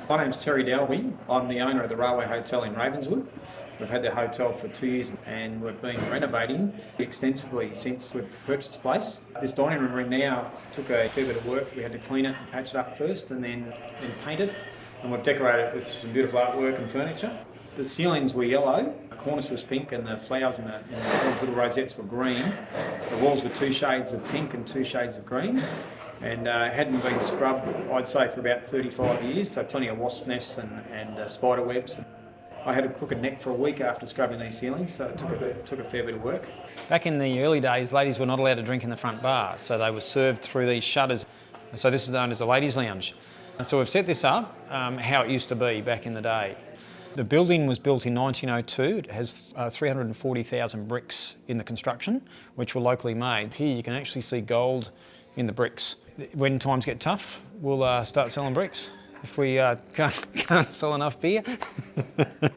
My name's Terry Dalby. I'm the owner of the Railway Hotel in Ravenswood. We've had the hotel for 2 years and we've been renovating extensively since we've purchased the place. This dining room now took a fair bit of work. We had to clean it and patch it up first and then paint it. And we've decorated it with some beautiful artwork and furniture. The ceilings were yellow, the cornice was pink and the flowers in the little rosettes were green. The walls were 2 shades of pink and 2 shades of green. And hadn't been scrubbed, I'd say, for about 35 years, so plenty of wasp nests and spider webs. I had a crooked neck for a week after scrubbing these ceilings, so it took a fair bit of work. Back in the early days, ladies were not allowed to drink in the front bar, so they were served through these shutters. So this is known as a ladies' lounge. And so we've set this up how it used to be back in the day. The building was built in 1902. It has 340,000 bricks in the construction, which were locally made. Here you can actually see gold in the bricks. When times get tough, we'll start selling bricks if we can't sell enough beer.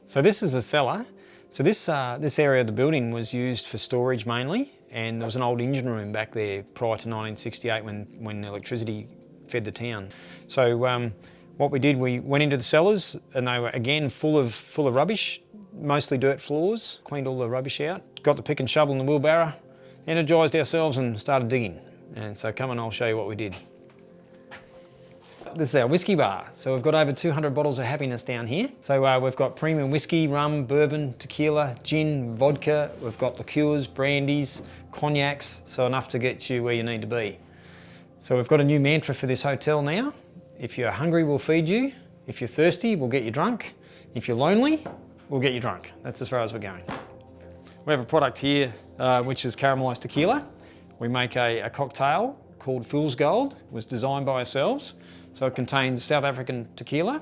So this is a cellar. So this area of the building was used for storage mainly, and there was an old engine room back there prior to 1968 when electricity fed the town. So what we did, we went into the cellars and they were again full of rubbish, mostly dirt floors, cleaned all the rubbish out, got the pick and shovel and the wheelbarrow, energised ourselves and started digging. And so come and I'll show you what we did. This is our whiskey bar. So we've got over 200 bottles of happiness down here. So we've got premium whiskey, rum, bourbon, tequila, gin, vodka. We've got liqueurs, brandies, cognacs, so enough to get you where you need to be. So we've got a new mantra for this hotel now. If you're hungry, we'll feed you. If you're thirsty, we'll get you drunk. If you're lonely, we'll get you drunk. That's as far as we're going. We have a product here which is caramelised tequila. We make a cocktail called Fool's Gold. It was designed by ourselves. So it contains South African tequila,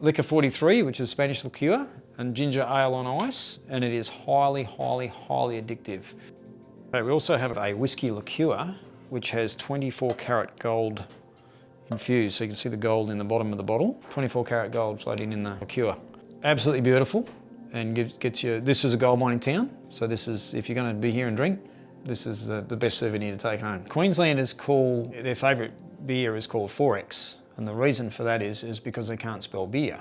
liquor 43, which is Spanish liqueur, and ginger ale on ice, and it is highly, highly, highly addictive. We also have a whiskey liqueur, which has 24 karat gold infused. So you can see the gold in the bottom of the bottle. 24 karat gold floating in the liqueur. Absolutely beautiful, and gets you, this is a gold mining town. So this is, if you're going to be here and drink, this is the best souvenir to take home. Queenslanders call, their favourite beer is called 4X, and the reason for that is because they can't spell beer.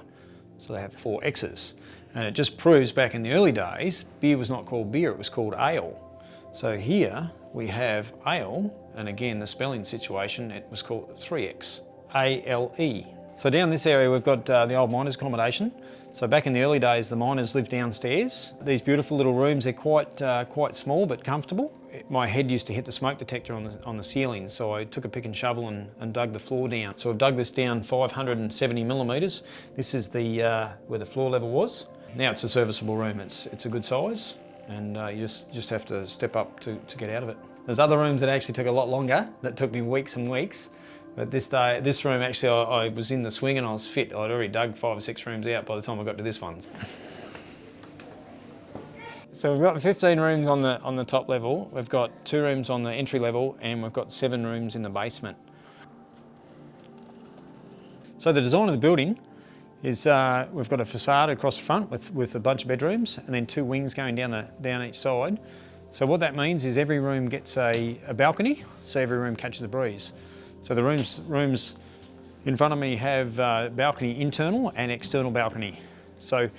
So they have 4 X's. And it just proves back in the early days, beer was not called beer, it was called ale. So here we have ale, and again, the spelling situation, it was called 3X, A-L-E. So down this area, we've got the old miners' accommodation. So back in the early days, the miners lived downstairs. These beautiful little rooms, they're quite small but comfortable. My head used to hit the smoke detector on the ceiling, so I took a pick and shovel and dug the floor down. So I've dug this down 570 millimetres. This is where the floor level was. Now it's a serviceable room. It's a good size, and you just have to step up to get out of it. There's other rooms that actually took a lot longer, that took me weeks and weeks. But this room actually, I was in the swing and I was fit. I'd already dug 5 or 6 rooms out by the time I got to this one. So we've got 15 rooms on the top level. We've got 2 rooms on the entry level, and we've got 7 rooms in the basement. So the design of the building is we've got a facade across the front with a bunch of bedrooms, and then 2 wings going down each side. So what that means is every room gets a balcony, so every room catches a breeze. So the rooms in front of me have balcony internal and external balcony. So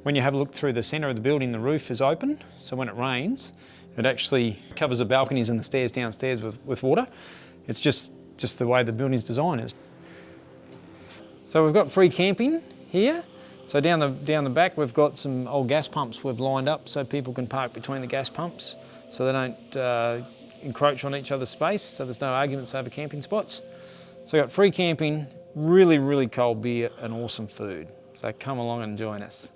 when you have a look through the centre of the building, the roof is open. So when it rains, it actually covers the balconies and the stairs downstairs with water. It's just the way the building's design is. So we've got free camping here. So down the back, we've got some old gas pumps we've lined up so people can park between the gas pumps so they don't encroach on each other's space, so there's no arguments over camping spots. So we've got free camping, really, really cold beer and awesome food. So come along and join us.